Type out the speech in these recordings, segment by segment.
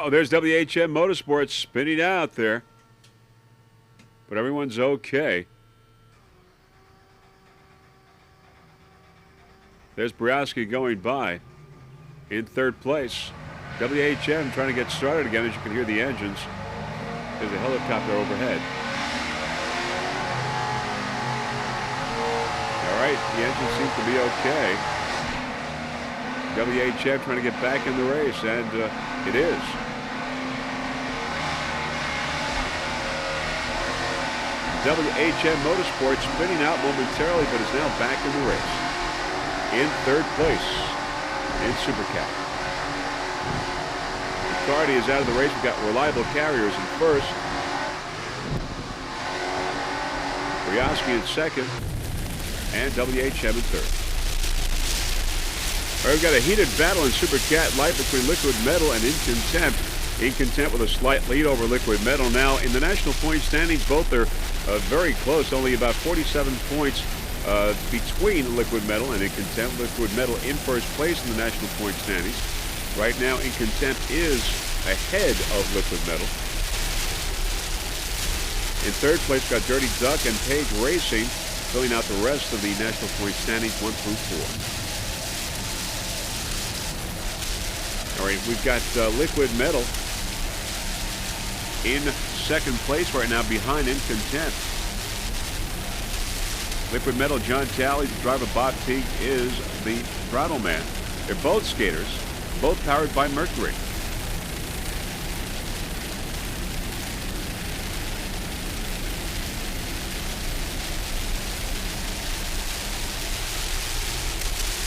Uh-oh, there's WHM Motorsports spinning out there. But everyone's okay. There's Browski going by in third place. WHM trying to get started again, as you can hear the engines. There's a helicopter overhead. All right, the engine seems to be okay. WHM trying to get back in the race, and it is. WHM Motorsports spinning out momentarily, but is now back in the race. In third place in Supercat. Ricciardi is out of the race. We've got Reliable Carriers in first. Brioski in second. And WHM in third. All right, we've got a heated battle in Supercat Light between Liquid Metal and In Contempt. In Contempt with a slight lead over Liquid Metal. Now, in the national point standings, both are very close, only about 47 points between Liquid Metal and In Contempt. Liquid Metal in first place in the national point standings. Right now, In Contempt is ahead of Liquid Metal. In third place, got Dirty Duck and Page Racing, filling out the rest of the national point standings 1 through 4. All right, we've got Liquid Metal in second place right now behind In Contempt. Liquid Metal, John Talley, the driver Bob Teague is the throttle man. They're both skaters, both powered by Mercury.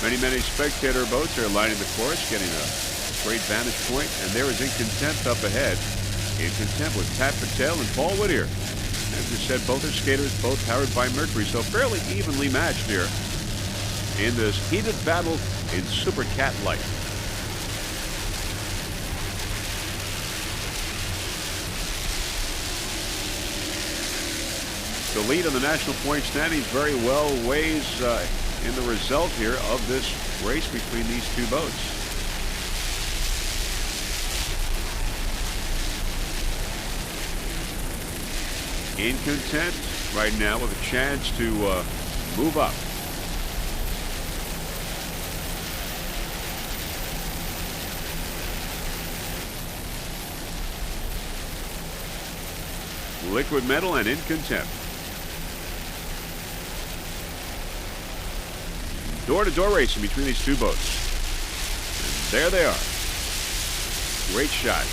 Many spectator boats are lining the course, getting a great vantage point, and there is In Contempt up ahead. In Contempt with Pat Patel and Paul Whittier. As we said, both are skaters, both powered by Mercury, so fairly evenly matched here in this heated battle in Supercat Light. The lead on the national point standings very well weighs in the result here of this race between these two boats. In Contempt right now with a chance to move up. Liquid Metal and In Contempt. Door-to-door racing between these two boats. And there they are. Great shot.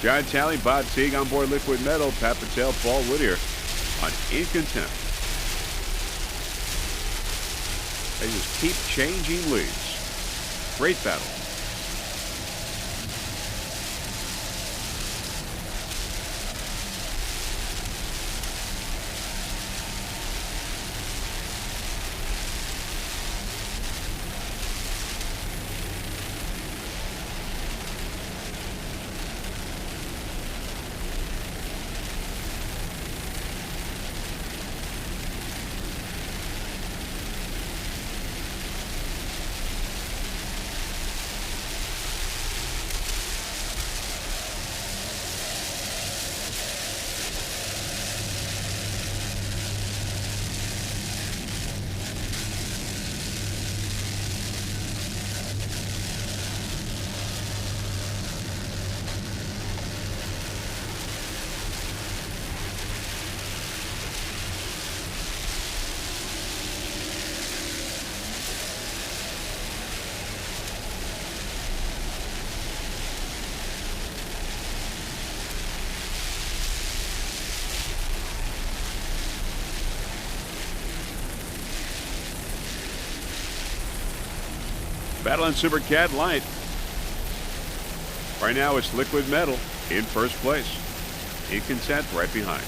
John Talley, Bob Teague on board Liquid Metal, Pat Patel, Paul Whittier on In Contempt. They just keep changing leads. Great battle. Battle in Supercat Light. Right now it's Liquid Metal in first place. In Contempt right behind.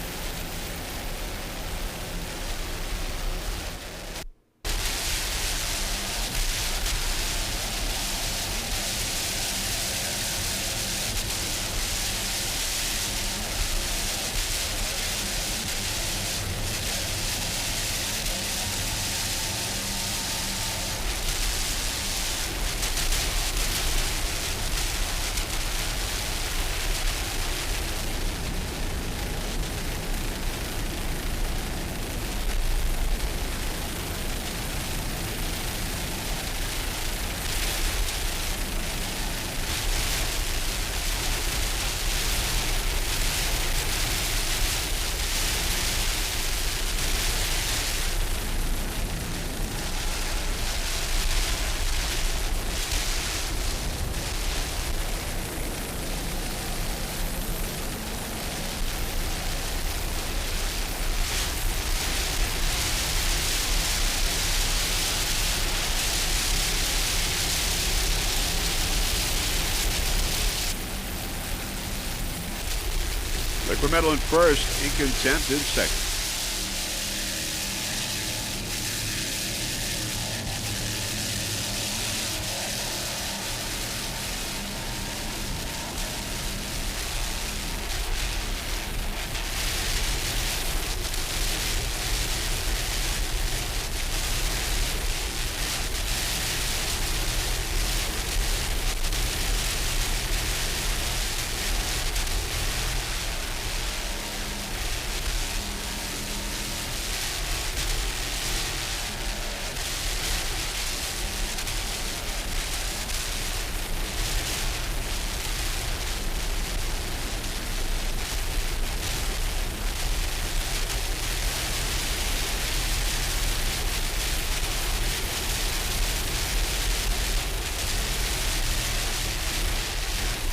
Liquid Metal in first, in contempt in second.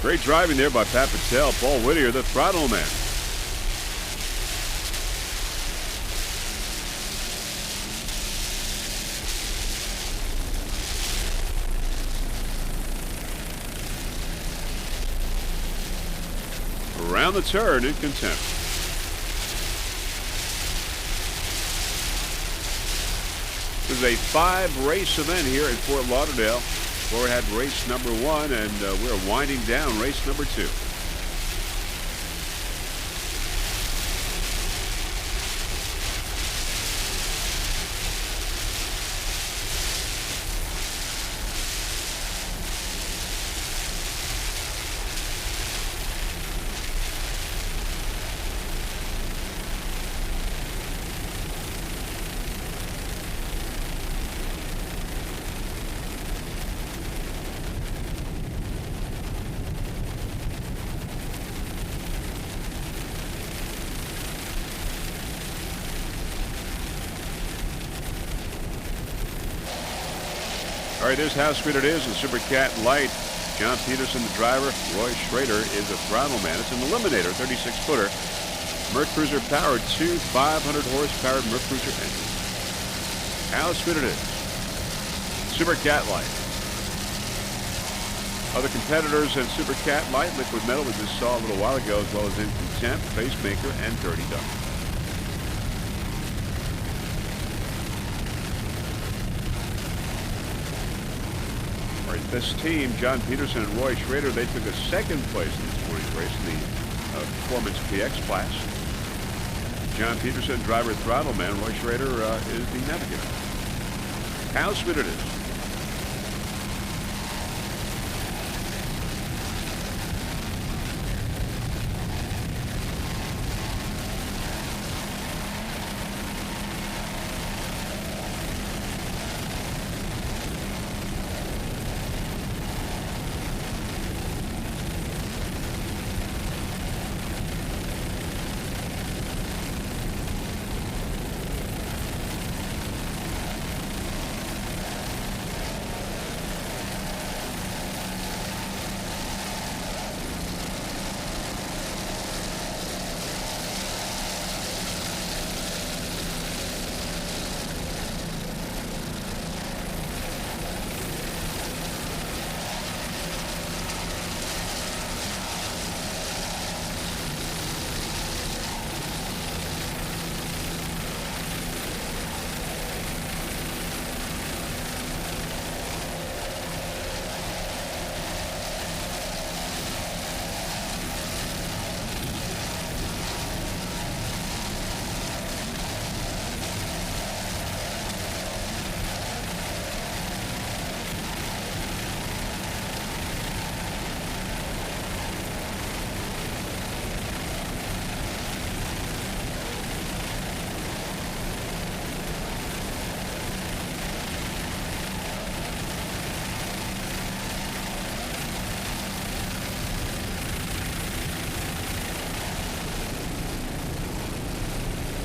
Great driving there by Pat Patel. Paul Whittier, the throttle man. Around the turn in contempt. This is a 5-race event here at Fort Lauderdale. Florida had race number 1, and we're winding down race number 2. All right, this how speed it is in Super Cat Light. John Peterson, the driver. Roy Schrader is the throttle man. It's an Eliminator, 36-footer. Mercruiser powered, 2 500-horse-powered Mercruiser engines. How speed it is. Super Cat Light. Other competitors in Super Cat Light, Liquid Metal, we just saw a little while ago, as well as In Contempt, Pacemaker, and Dirty Duck. This team, John Peterson and Roy Schrader, they took a second place in this morning's race in the Performance PX class. John Peterson, driver, throttle man. Roy Schrader is the navigator. How speed it is.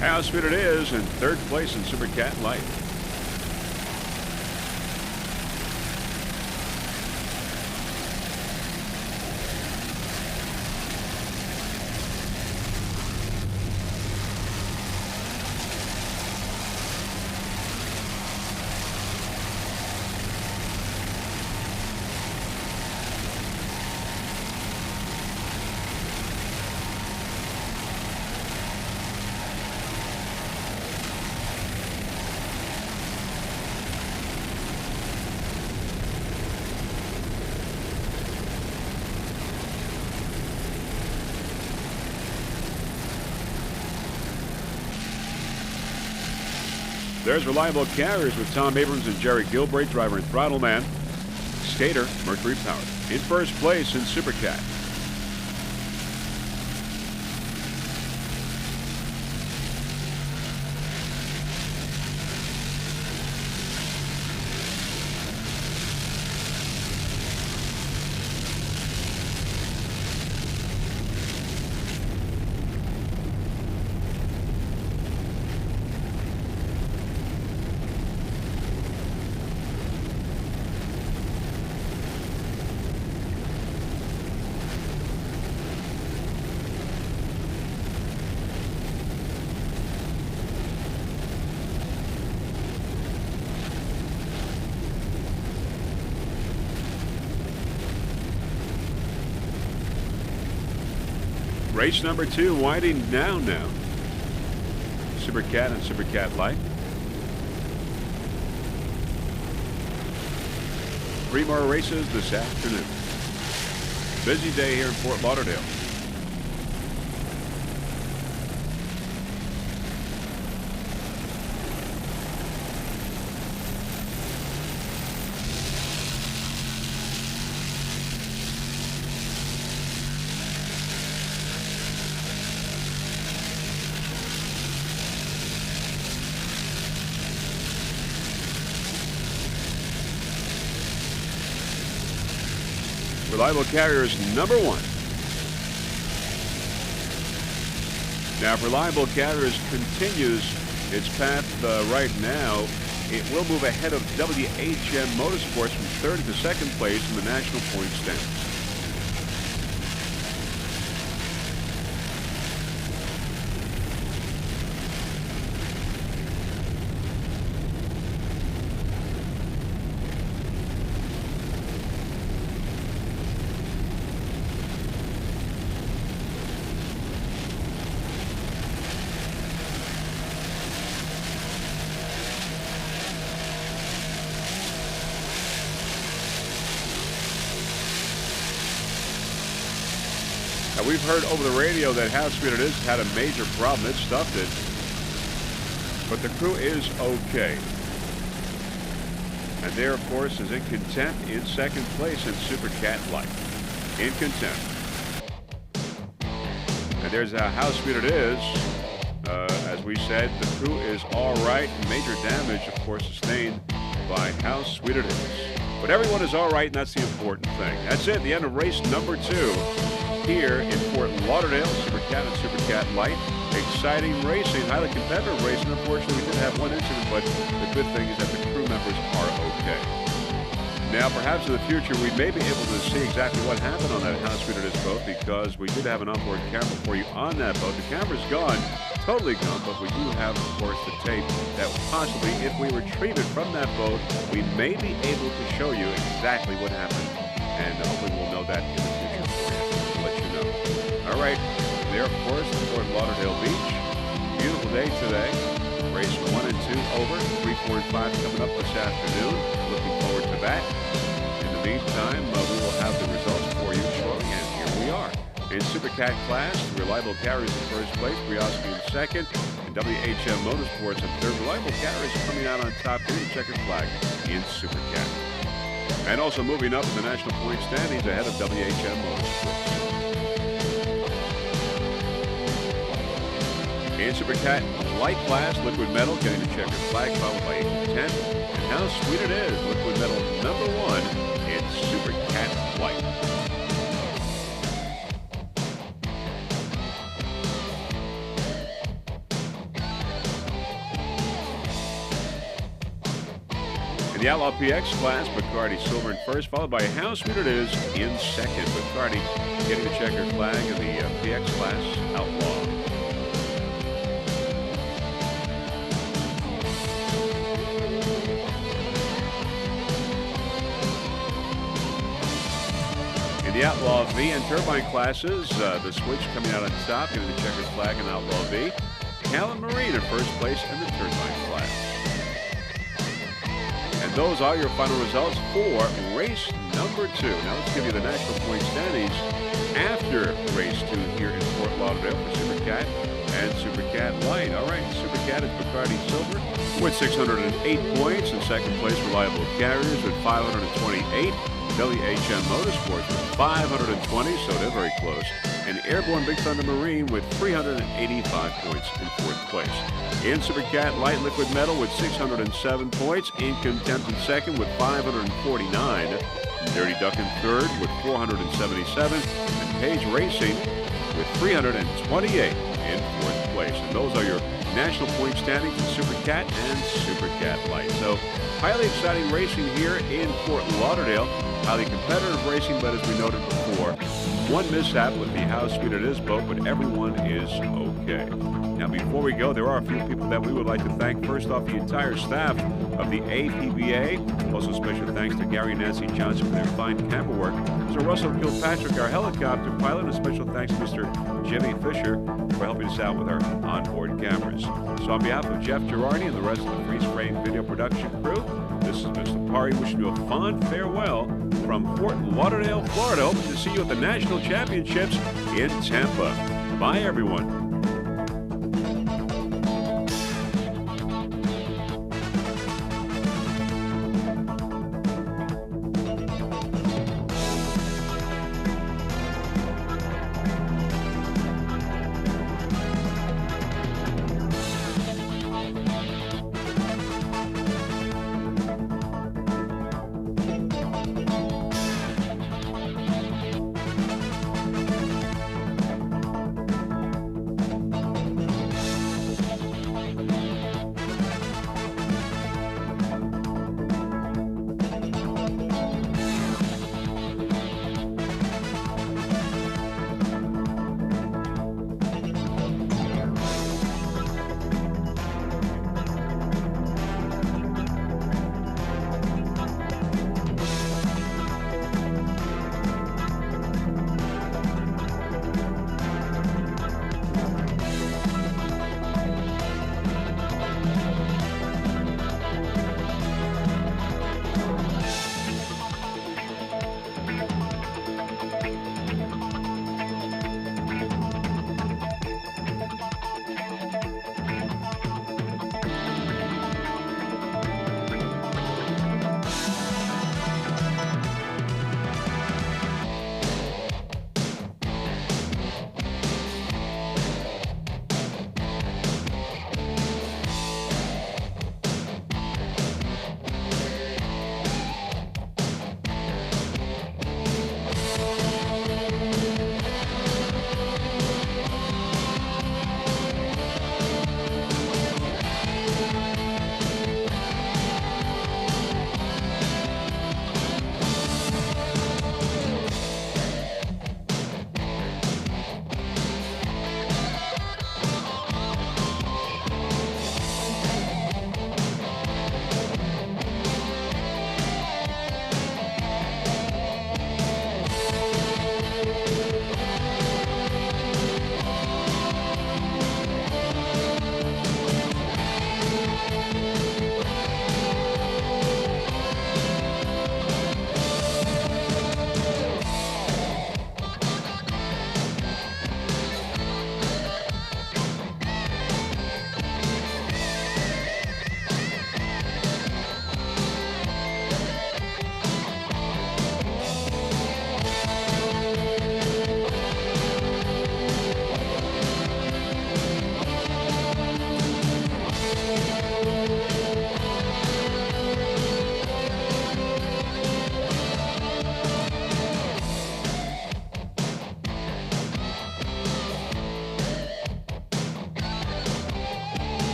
How speed it is in third place in Super Cat Light. There's Reliable Carriers with Tom Abrams and Jerry Gilbreth, driver and throttle man. Skater, Mercury powered. In first place in Super Cat. Race number 2 winding down now. Super Cat and Super Cat Light. 3 more races this afternoon. Busy day here in Fort Lauderdale. Reliable Carriers number 1. Now, if Reliable Carriers continues its path right now, it will move ahead of WHM Motorsports from 3rd to 2nd place in the national point standings. Now, we've heard over the radio that How Sweet It Is had a major problem. It stuffed it. But the crew is okay. And there, of course, is In Contempt in 2nd place in Super Cat Light. In Contempt. And there's How Sweet It Is. As we said, the crew is all right. Major damage, of course, sustained by How Sweet It Is. But everyone is all right, and that's the important thing. That's it. The end of race number 2. Here in Fort Lauderdale, Super Cat and Super Cat Light. Exciting racing, highly competitive racing. Unfortunately, we did have one incident, but the good thing is that the crew members are okay. Now, perhaps in the future, we may be able to see exactly what happened on that How Sweet It Is boat, because we did have an onboard camera for you on that boat. The camera's gone, totally gone, but we do have, of course, the tape that possibly, if we retrieve it from that boat, we may be able to show you exactly what happened. And hopefully we'll know that in the future. All right, there, of course, Fort Lauderdale Beach. Beautiful day today. Race 1 and 2 over. 3, 4, and 5 coming up this afternoon. Looking forward to that. In the meantime, we will have the results for you shortly, and here we are. In Super Cat class, the Reliable Carriers in first place, Prix in second, and WHM Motorsports in third. Reliable Carriers coming out on top here, the checkered flag in Super Cat. And also moving up in the national point standings ahead of WHM Motorsports. In Super Cat Light class, Liquid Metal getting the checkered flag, followed by 8 to 10. And How Sweet It Is, Liquid Metal number 1 in Super Cat Light. In the Outlaw PX class, Bacardi Silver in first, followed by How Sweet It Is in second. Bacardi getting the checkered flag in the PX class, Outlaw. The Outlaw V and Turbine classes, the Switch coming out on top, getting the checkered flag in Outlaw V. Callan Marine in first place in the Turbine class. And those are your final results for race number 2. Now let's give you the national point standings after race 2 here in Fort Lauderdale for Super Cat and Super Cat Light. All right, Super Cat is Bacardi Silver with 608 points. In second place, Reliable Carriers with 528. WHM Motorsports with 520, so they're very close. And Airborne Big Thunder Marine with 385 points in fourth place. In Super Cat Light Liquid Metal with 607 points. In Contempt in second with 549. Dirty Duck in third with 477. And Page Racing with 328 in fourth place. And those are your national point standings in Super Cat and Super Cat Light. So highly exciting racing here in Fort Lauderdale. Highly competitive racing, but as we noted before, one mishap with the How Sweet It Is boat, but everyone is okay. Now, before we go, there are a few people that we would like to thank. First off, the entire staff of the APBA. Also, special thanks to Gary and Nancy Johnson for their fine camera work. Mr. Russell Kilpatrick, our helicopter pilot, and a special thanks to Mr. Jimmy Fisher for helping us out with our onboard cameras. So on behalf of Jeff Girardi and the rest of the Freeze Frame video production crew, this is Mr. Pari wishing you a fond farewell from Fort Lauderdale, Florida. Hoping to see you at the National Championships in Tampa. Bye, everyone.